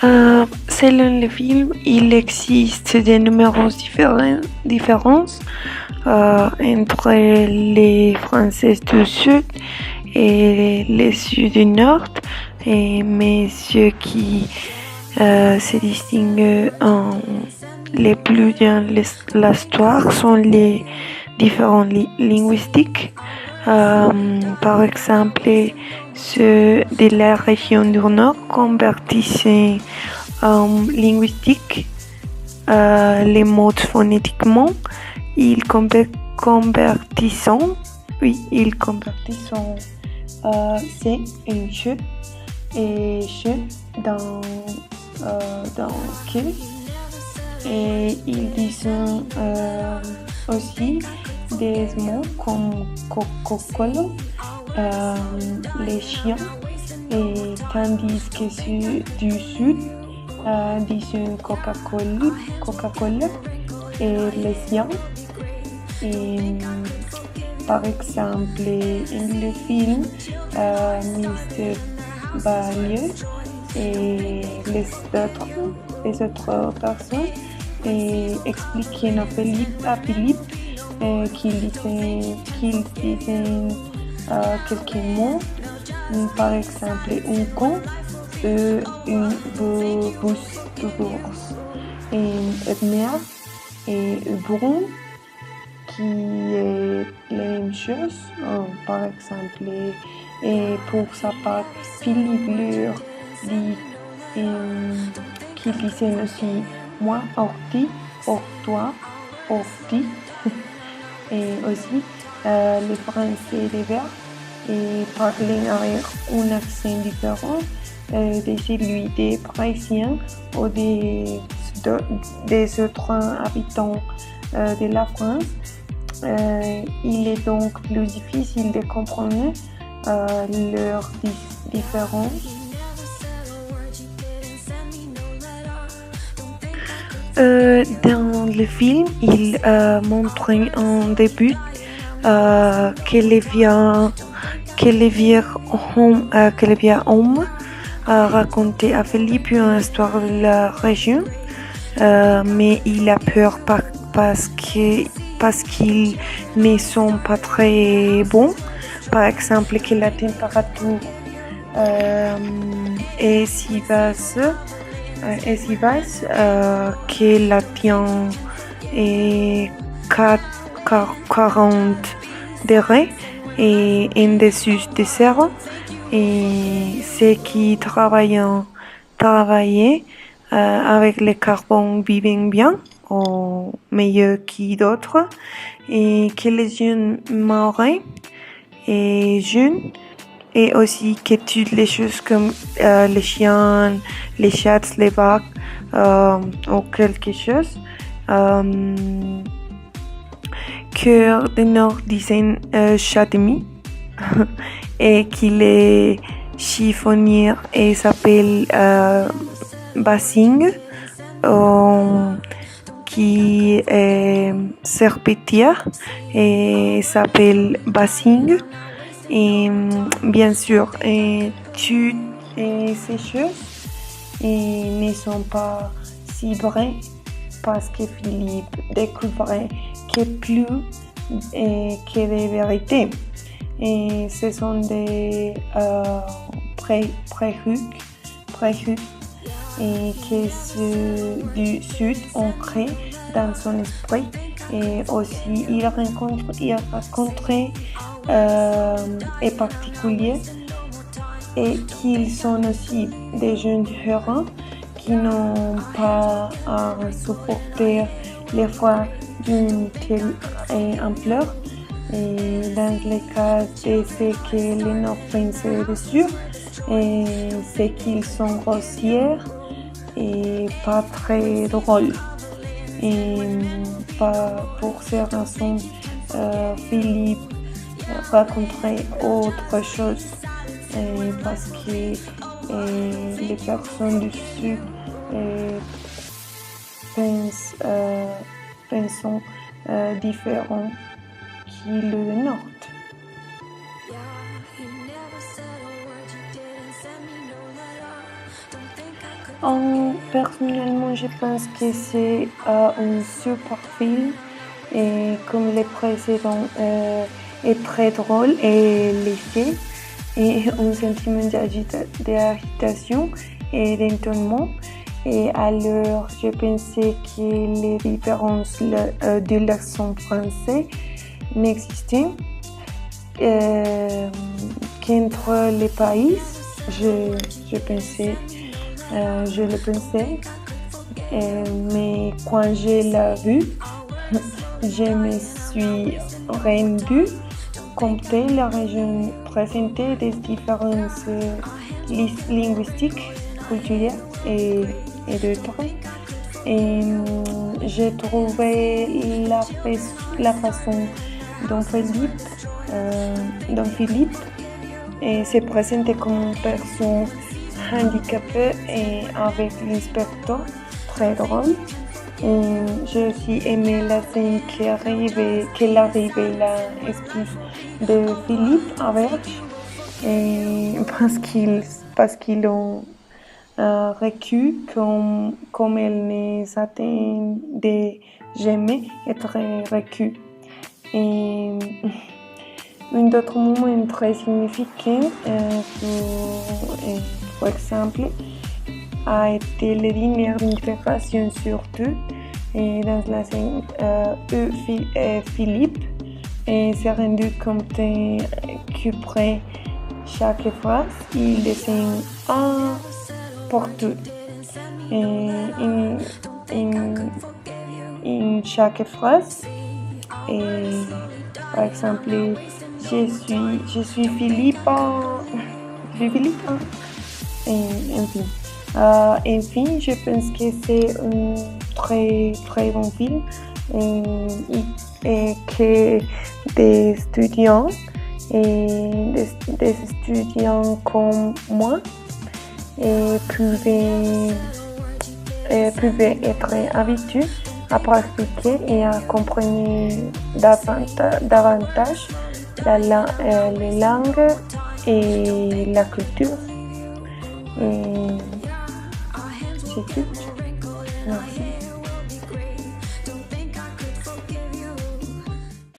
Selon le film, il existe des numéros différents entre les Français du Sud et les Sud du Nord, mais ce qui se distingue les plus dans l'histoire sont les différents linguistiques. Par exemple, ceux de la région du Nord convertissent linguistique les mots phonétiquement. Ils convertissent c'est et je dans que, et ils disent aussi des mots comme cocolo, les chiens, et tandis que ceux du sud disent Coca-Cola et les chiens. Et, par exemple, dans le film, Mr. Ballieu et les autres personnes expliquent à Philippe qu'il disait quelques mots, par exemple un con, une bourse, une mère et un brun, qui est la même chose. Par exemple, et pour sa part, Philippe leur dit qu'il disait aussi moi, orti, toi, orti. Et aussi, les Français des Verts parlaient avec un accent différent de celui des Parisiens ou des autres habitants de la France. Il est donc plus difficile de comprendre leurs différences. Dans le film, il montre en début que le vieux homme a raconté à Philippe une histoire de la région, mais il a peur parce qu'ils ne sont pas très bons. Par exemple, que la température est si basse, que la tient est 40 degrés et en dessous de zéro. Et ceux qui travaillaient avec le carbone vivent bien, ou mieux que d'autres, et que les jeunes mouraient et jeunes, et aussi que toutes les choses comme les chiens, les chats, les vaches ou quelque chose. Que de Nord disent Chatemi et qu'il est chiffonnier et s'appelle Basing, qui est serpentière et s'appelle Basing. Et bien sûr, toutes ces choses ne sont pas si vraies parce que Philippe découvrait que plus que des vérités. Et ce sont des préjugés et que ceux du Sud ont créé dans son esprit. Et aussi, il a rencontré et particulier, et qu'ils sont aussi des jeunes différents qui n'ont pas à supporter les fois d'une telle ampleur. Et dans le cas de ce que les Nord pensent dessus, c'est qu'ils sont grossiers et pas très drôles. Et pour ces raisons, Philippe raconterait autre chose, parce que les personnes du Sud pensent différent que le Nord. Personnellement, je pense que c'est un super film et comme les précédents est très drôle et léger et un sentiment d'agitation et d'étonnement. Et alors, je pensais que les différences de l'accent français n'existaient qu'entre les pays. Je le pensais, mais quand je l'ai vu, je me suis rendu compte que la région présentait des différences linguistiques, culturelles et d'autres. Et j'ai trouvé la façon dont Philippe se présentait comme une personne handicapée et avec l'inspecteur très drôle. J'ai aussi aimé la scène qu'elle arrivait l'excuse de Philippe avec parce qu'ils ont vécu comme elle ne s'attendait jamais être vécu. Et un autre moment très significant, par exemple, a été le dîner d'intégration surtout. Et dans la scène, Philippe s'est rendu compte qu'après chaque phrase, il dessine un pour tout. In chaque phrase, par exemple, je suis Philippe. Enfin, je pense que c'est un très très bon film et que des étudiants comme moi pouvaient être habitués à pratiquer et à comprendre davantage les langues et la culture. Et c'est tout. Merci.